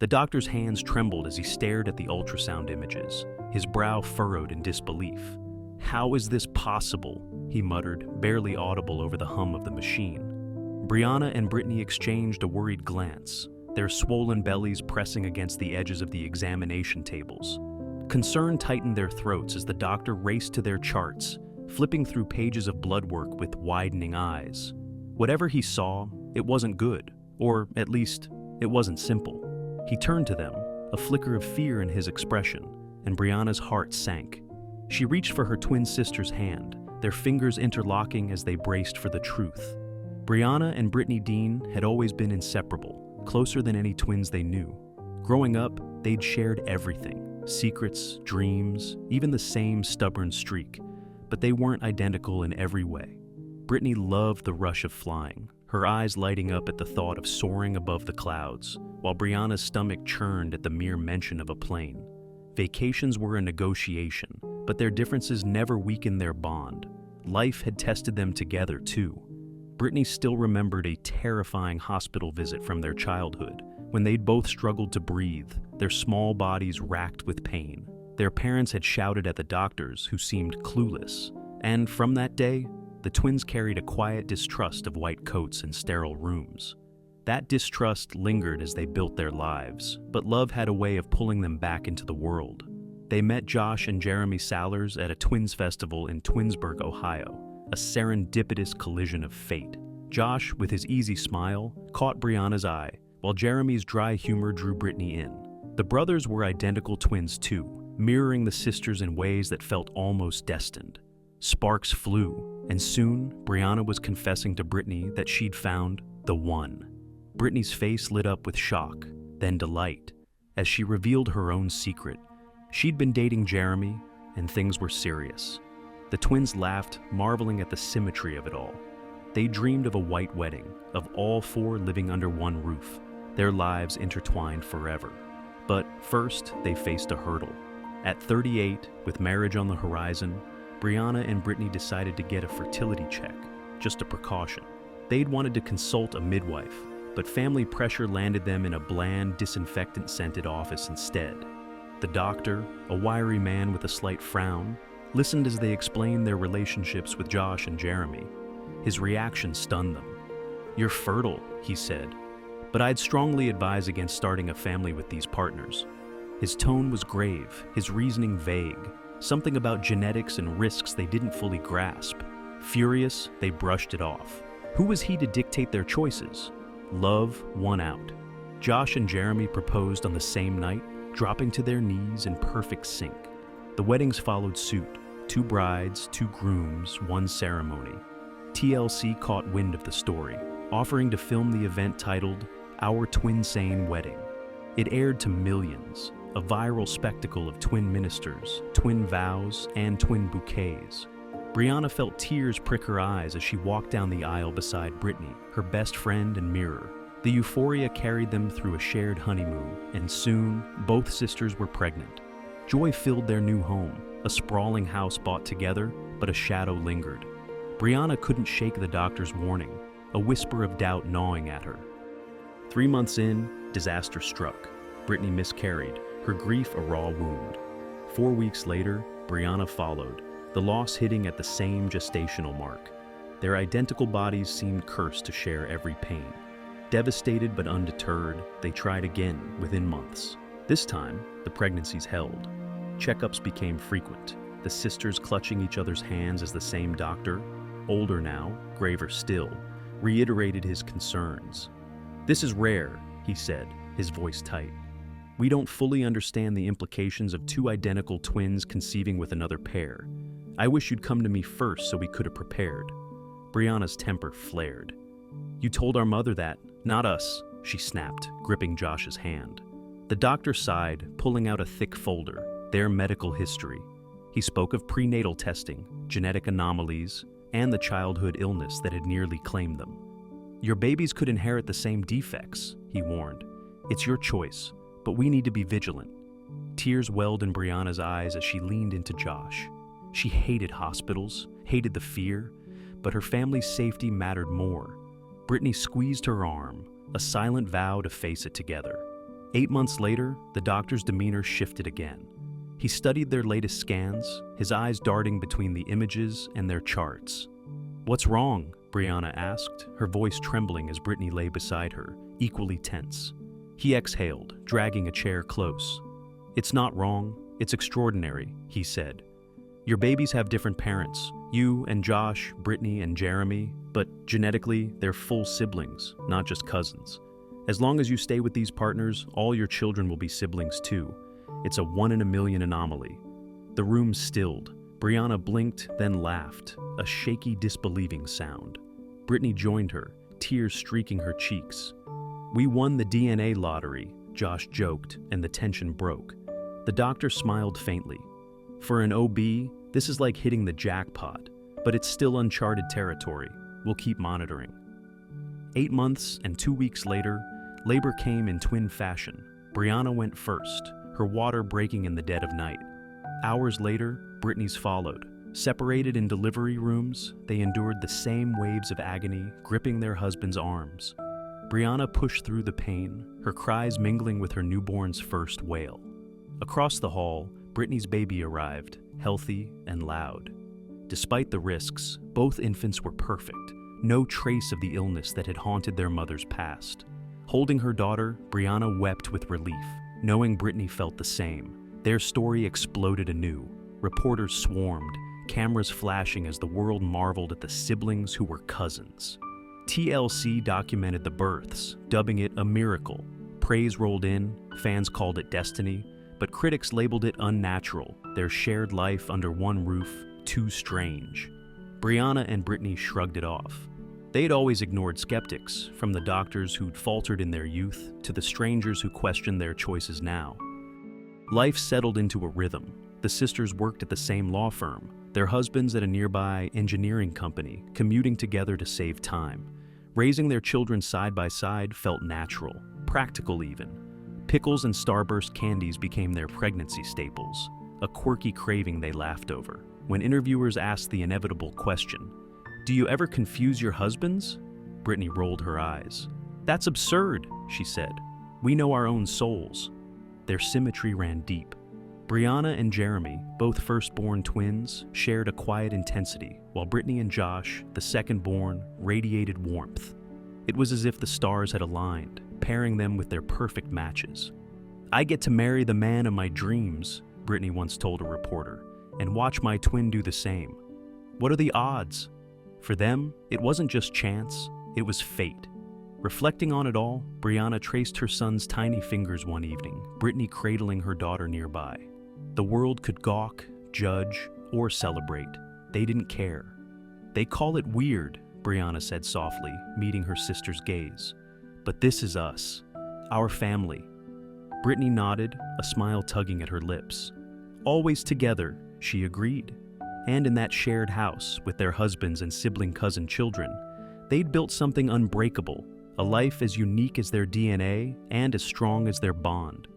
The doctor's hands trembled as he stared at the ultrasound images, his brow furrowed in disbelief. "How is this possible?" he muttered, barely audible over the hum of the machine. Brianna and Brittany exchanged a worried glance, their swollen bellies pressing against the edges of the examination tables. Concern tightened their throats as the doctor raced to their charts, flipping through pages of blood work with widening eyes. Whatever he saw, it wasn't good, or at least, it wasn't simple. He turned to them, a flicker of fear in his expression, and Brianna's heart sank. She reached for her twin sister's hand, their fingers interlocking as they braced for the truth. Brianna and Brittany Dean had always been inseparable, closer than any twins they knew. Growing up, they'd shared everything, secrets, dreams, even the same stubborn streak, but they weren't identical in every way. Brittany loved the rush of flying, her eyes lighting up at the thought of soaring above the clouds, while Brianna's stomach churned at the mere mention of a plane. Vacations were a negotiation, but their differences never weakened their bond. Life had tested them together, too. Brittany still remembered a terrifying hospital visit from their childhood, when they'd both struggled to breathe, their small bodies racked with pain. Their parents had shouted at the doctors, who seemed clueless, and from that day, the twins carried a quiet distrust of white coats and sterile rooms. That distrust lingered as they built their lives, but love had a way of pulling them back into the world. They met Josh and Jeremy Sallers at a twins festival in Twinsburg, Ohio, a serendipitous collision of fate. Josh, with his easy smile, caught Brianna's eye, while Jeremy's dry humor drew Brittany in. The brothers were identical twins too, mirroring the sisters in ways that felt almost destined. Sparks flew, and soon Brianna was confessing to Brittany that she'd found the one. Brittany's face lit up with shock, then delight, as she revealed her own secret. She'd been dating Jeremy, and things were serious. The twins laughed, marveling at the symmetry of it all. They dreamed of a white wedding, of all four living under one roof, their lives intertwined forever. But first, they faced a hurdle. At 38, with marriage on the horizon, Brianna and Brittany decided to get a fertility check, just a precaution. They'd wanted to consult a midwife, but family pressure landed them in a bland, disinfectant-scented office instead. The doctor, a wiry man with a slight frown, listened as they explained their relationships with Josh and Jeremy. His reaction stunned them. "You're fertile," he said, "but I'd strongly advise against starting a family with these partners." His tone was grave, his reasoning vague, something about genetics and risks they didn't fully grasp. Furious, they brushed it off. Who was he to dictate their choices? Love won out. Josh and Jeremy proposed on the same night, dropping to their knees in perfect sync. The weddings followed suit. 2 brides, 2 grooms, 1 ceremony. TLC caught wind of the story, offering to film the event titled Our Twinsane Wedding. It aired to millions, a viral spectacle of twin ministers, twin vows, and twin bouquets. Brianna felt tears prick her eyes as she walked down the aisle beside Brittany, her best friend and mirror. The euphoria carried them through a shared honeymoon, and soon, both sisters were pregnant. Joy filled their new home, a sprawling house bought together, but a shadow lingered. Brianna couldn't shake the doctor's warning, a whisper of doubt gnawing at her. 3 months in, disaster struck. Brittany miscarried, her grief a raw wound. 4 weeks later, Brianna followed, the loss hitting at the same gestational mark. Their identical bodies seemed cursed to share every pain. Devastated but undeterred, they tried again within months. This time, the pregnancies held. Checkups became frequent, the sisters clutching each other's hands as the same doctor, older now, graver still, reiterated his concerns. "This is rare," he said, his voice tight. "We don't fully understand the implications of 2 identical twins conceiving with another pair. I wish you'd come to me first so we could have prepared." Brianna's temper flared. "You told our mother that, not us," she snapped, gripping Josh's hand. The doctor sighed, pulling out a thick folder, their medical history. He spoke of prenatal testing, genetic anomalies, and the childhood illness that had nearly claimed them. "Your babies could inherit the same defects," he warned. "It's your choice, but we need to be vigilant." Tears welled in Brianna's eyes as she leaned into Josh. She hated hospitals, hated the fear, but her family's safety mattered more. Brittany squeezed her arm, a silent vow to face it together. 8 months later, the doctor's demeanor shifted again. He studied their latest scans, his eyes darting between the images and their charts. "What's wrong?" Brianna asked, her voice trembling as Brittany lay beside her, equally tense. He exhaled, dragging a chair close. "It's not wrong, it's extraordinary," he said. "Your babies have different parents, you and Josh, Brittany and Jeremy, but genetically, they're full siblings, not just cousins. As long as you stay with these partners, all your children will be siblings too. It's a 1 in a million anomaly." The room stilled. Brianna blinked, then laughed, a shaky, disbelieving sound. Brittany joined her, tears streaking her cheeks. "We won the DNA lottery," Josh joked, and the tension broke. The doctor smiled faintly. "For an OB, this is like hitting the jackpot, but it's still uncharted territory. We'll keep monitoring." 8 months and 2 weeks later, labor came in twin fashion. Brianna went first, her water breaking in the dead of night. Hours later, Brittany's followed. Separated in delivery rooms, they endured the same waves of agony, gripping their husbands' arms. Brianna pushed through the pain, her cries mingling with her newborn's first wail. Across the hall, Brittany's baby arrived, healthy and loud. Despite the risks, both infants were perfect, no trace of the illness that had haunted their mother's past. Holding her daughter, Brianna wept with relief, knowing Brittany felt the same. Their story exploded anew. Reporters swarmed, cameras flashing as the world marveled at the siblings who were cousins. TLC documented the births, dubbing it a miracle. Praise rolled in, fans called it destiny, but critics labeled it unnatural, their shared life under one roof, too strange. Brianna and Brittany shrugged it off. They'd always ignored skeptics, from the doctors who'd faltered in their youth to the strangers who questioned their choices now. Life settled into a rhythm. The sisters worked at the same law firm, their husbands at a nearby engineering company, commuting together to save time. Raising their children side by side felt natural, practical even. Pickles and Starburst candies became their pregnancy staples, a quirky craving they laughed over. When interviewers asked the inevitable question, "Do you ever confuse your husbands?" Brittany rolled her eyes. "That's absurd," she said. "We know our own souls." Their symmetry ran deep. Brianna and Jeremy, both firstborn twins, shared a quiet intensity, while Brittany and Josh, the second-born, radiated warmth. It was as if the stars had aligned, pairing them with their perfect matches. "I get to marry the man of my dreams," Brittany once told a reporter, "and watch my twin do the same. What are the odds?" For them, it wasn't just chance, it was fate. Reflecting on it all, Brianna traced her son's tiny fingers one evening, Brittany cradling her daughter nearby. The world could gawk, judge, or celebrate. They didn't care. "They call it weird," Brianna said softly, meeting her sister's gaze. "But this is us, our family." Brittany nodded, a smile tugging at her lips. "Always together," she agreed. And in that shared house, with their husbands and sibling cousin children, they'd built something unbreakable, a life as unique as their DNA and as strong as their bond.